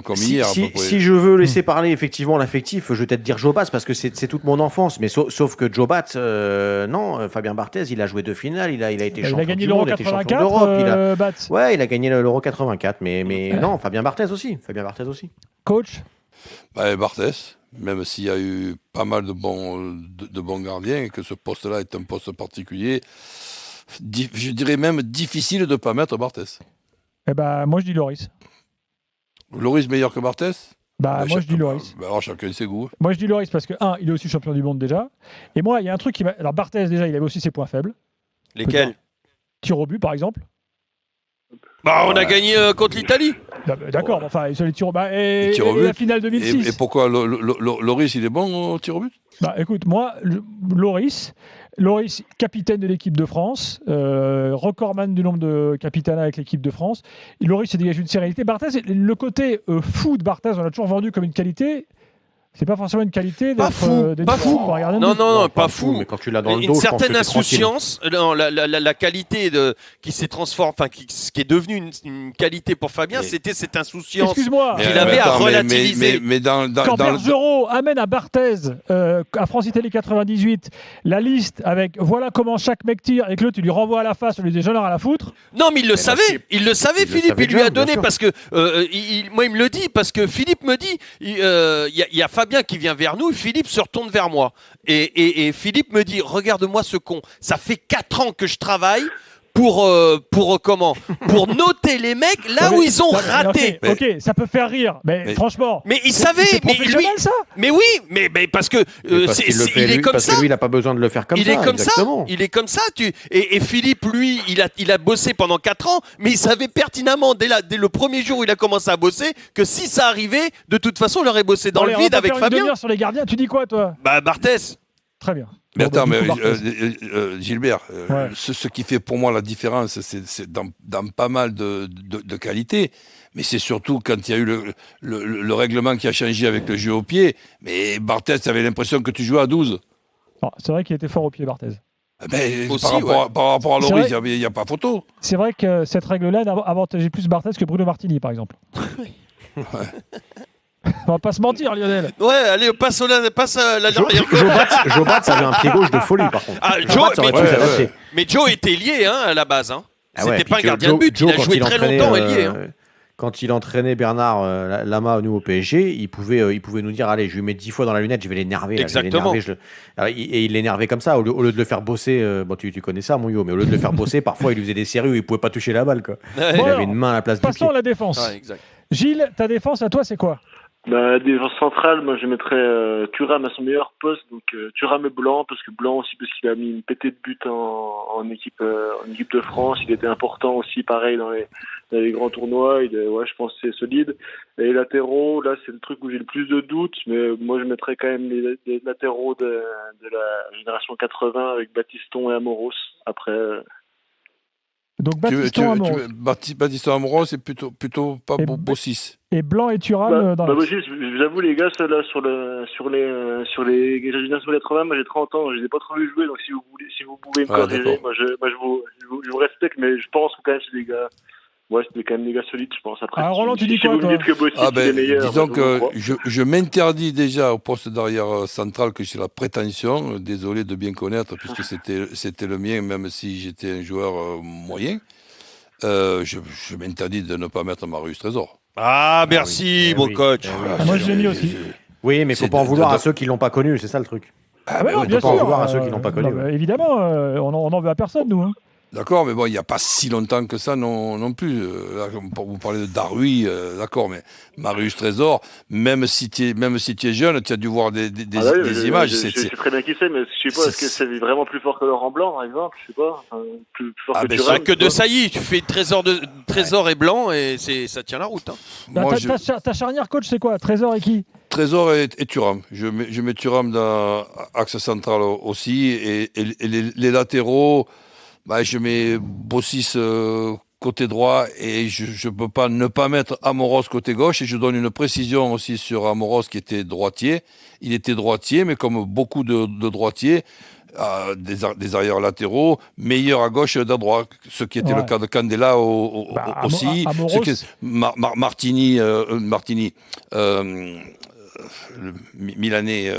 comme hier. Si je veux laisser parler effectivement l'affectif, je vais peut-être dire Jobat parce que c'est toute mon enfance. Mais sauf que Jobat, non, Fabien Barthez, il a joué 2 finales, il a été champion gagné du l'Euro monde, il a été champion 84, d'Europe. Bat. Ouais, il a gagné l'Euro 84. Mais non, Fabien Barthez aussi. Coach. Barthez, même s'il y a eu pas mal de bons gardiens et que ce poste-là est un poste particulier, je dirais même difficile de ne pas mettre Barthez. Moi je dis Loris. Loris meilleur que Barthez ? Moi je dis Loris. Alors chacun ses goûts. Moi je dis Loris parce que, il est aussi champion du monde déjà. Et moi, il y a un truc qui m'a. Alors Barthez, déjà, il avait aussi ses points faibles. Lesquels ? Tir au but, par exemple. On a gagné contre l'Italie. D'accord, enfin, sur les tirs au but. Et la finale 2006. Et pourquoi Loris, il est bon au tir au but ? Écoute, moi, Loris, capitaine de l'équipe de France, recordman du nombre de capitaines avec l'équipe de France. Loris s'est dégagé une sérénité. Barthez, le côté fou de Barthez, on l'a toujours vendu comme une qualité. C'est pas forcément une qualité d'être fou. Non, pas fou. Mais quand tu l'as dans le dos, une je pense certaine que t'es insouciance, la qualité qui s'est transformée, ce qui est devenu une qualité pour Fabien, c'était cette insouciance qu'il avait à relativiser. Quand Bergerot amène à Barthez, à France-Italie 98, la liste avec voilà comment chaque mec tire et que l'autre tu lui renvoies à la face, on lui dit j'en ai rien à foutre. Non, mais il le savait, Philippe, il lui a donné parce que moi il me le dit parce que Philippe me dit il y a Fabien qui vient vers nous, Philippe se retourne vers moi. Et Philippe me dit, regarde-moi ce con, ça fait 4 ans que je travaille pour noter les mecs là où ils ont raté. Ok, ça peut faire rire, mais franchement. Mais il savait, mais lui, ça. Mais oui, mais parce que il est comme ça. Parce que lui, il n'a pas besoin de le faire comme ça. Il est comme ça. Et Philippe, lui, il a bossé pendant 4 ans, mais il savait pertinemment dès le premier jour où il a commencé à bosser que si ça arrivait, de toute façon, il aurait bossé dans le vide avec Fabien. Sur les gardiens, tu dis quoi, toi ? Barthez. Très bien. Mais attends, Gilbert, ce qui fait pour moi la différence, c'est dans pas mal de qualités, mais c'est surtout quand il y a eu le règlement qui a changé avec le jeu au pied. Mais Barthez, tu avais l'impression que tu jouais à 12. C'est vrai qu'il était fort au pied, Barthez. Par rapport à Loris, il n'y a pas photo. C'est vrai que cette règle-là avantageait plus Barthez que Bruno Martini, par exemple. On va pas se mentir, Lionel. Ouais, allez, passe à l'arrière. Jobat, ça avait un pied gauche de folie, par contre. Mais Joe était lié à la base. C'était pas un gardien de but. Joe, il a joué très longtemps ailier. Quand il entraînait Bernard Lama, nous, au PSG, il pouvait nous dire, allez, je lui mets 10 fois dans la lunette, je vais l'énerver. Exactement. Et il l'énervait comme ça, au lieu de le faire bosser. Tu connais ça, mon yo, mais au lieu de le faire bosser, parfois, il lui faisait des séries où il pouvait pas toucher la balle. Il avait une main à la place du pied. Passons à la défense. Gilles, ta défense à toi, c'est quoi ? Défense centrale, moi je mettrais Thuram à son meilleur poste, donc Thuram et Blanc, parce qu'il a mis une pétée de but en équipe de France, il était important aussi, pareil dans les grands tournois, je pense que c'est solide. Et les latéraux, là c'est le truc où j'ai le plus de doutes, mais moi je mettrais quand même les latéraux de la génération 80 avec Battiston et Amoros. Après. Donc Battiston Amoros, c'est plutôt pas Bossis. Et Blanc et Thuram dans j'avoue les gars, ceux-là sur les générations 80, moi j'ai 30 ans, je les ai pas trop vu jouer, donc si vous pouvez me corriger, moi je vous respecte, mais je pense que quand même c'est des gars. Ouais, c'était quand même des gars solides, je pense. Après, Roland, tu dis quoi, vous me dites que Bossis est meilleur. Disons que je m'interdis déjà au poste d'arrière central que j'ai la prétention, désolé de bien connaître, puisque c'était le mien, même si j'étais un joueur moyen. Je m'interdis de ne pas mettre Marius Trésor. Ah, merci, mon coach. Moi, je l'ai mis aussi. Oui, mais il ne faut pas en vouloir à ceux qui ne l'ont pas connu, c'est ça le truc. Bien sûr. En vouloir à ceux qui l'ont pas connu. Évidemment, on n'en veut à personne, nous. D'accord, mais bon, il n'y a pas si longtemps que ça non plus. Là, vous parlez de Darui, d'accord, mais Marius Trésor, même si tu es jeune, tu as dû voir des images. Je sais très bien qui c'est, mais je sais pas, est-ce que c'est vraiment plus fort que Laurent Blanc, par exemple? Je sais pas. Plus fort que Thuram. C'est vrai que de Sailly, tu fais Trésor et Blanc et ça tient la route. Ta charnière coach, c'est quoi? Trésor et qui? Trésor et Thuram. Je mets Thuram dans axe central aussi, et les latéraux. Je mets Bossis côté droit et je ne peux pas ne pas mettre Amoros côté gauche, et je donne une précision aussi sur Amoros qui était droitier. Il était droitier, mais comme beaucoup de droitiers, des arrières latéraux meilleurs à gauche d'à droite, ce qui était le cas de Candela aussi. Martini, le Milanais.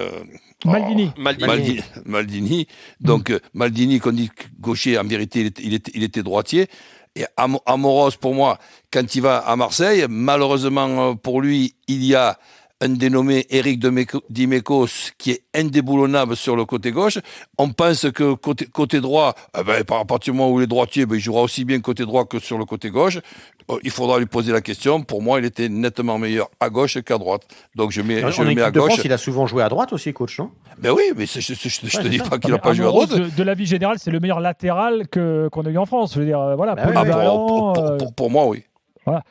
Maldini. Donc Maldini, qu'on dit gaucher, en vérité, il était droitier. Et Amoros, pour moi, quand il va à Marseille, malheureusement pour lui, il y a un dénommé Eric Dimeckos qui est indéboulonnable sur le côté gauche. On pense que côté droit, à partir du moment où il est droitier, il jouera aussi bien côté droit que sur le côté gauche. Il faudra lui poser la question. Pour moi, il était nettement meilleur à gauche qu'à droite. Donc je le mets à gauche. France, il a souvent joué à droite aussi, coach, non? Ben oui, mais je te dis pas qu'il n'a pas joué à droite. De la vie générale, c'est le meilleur latéral qu'on a eu en France. Je veux dire, voilà. Pour moi, oui. Voilà.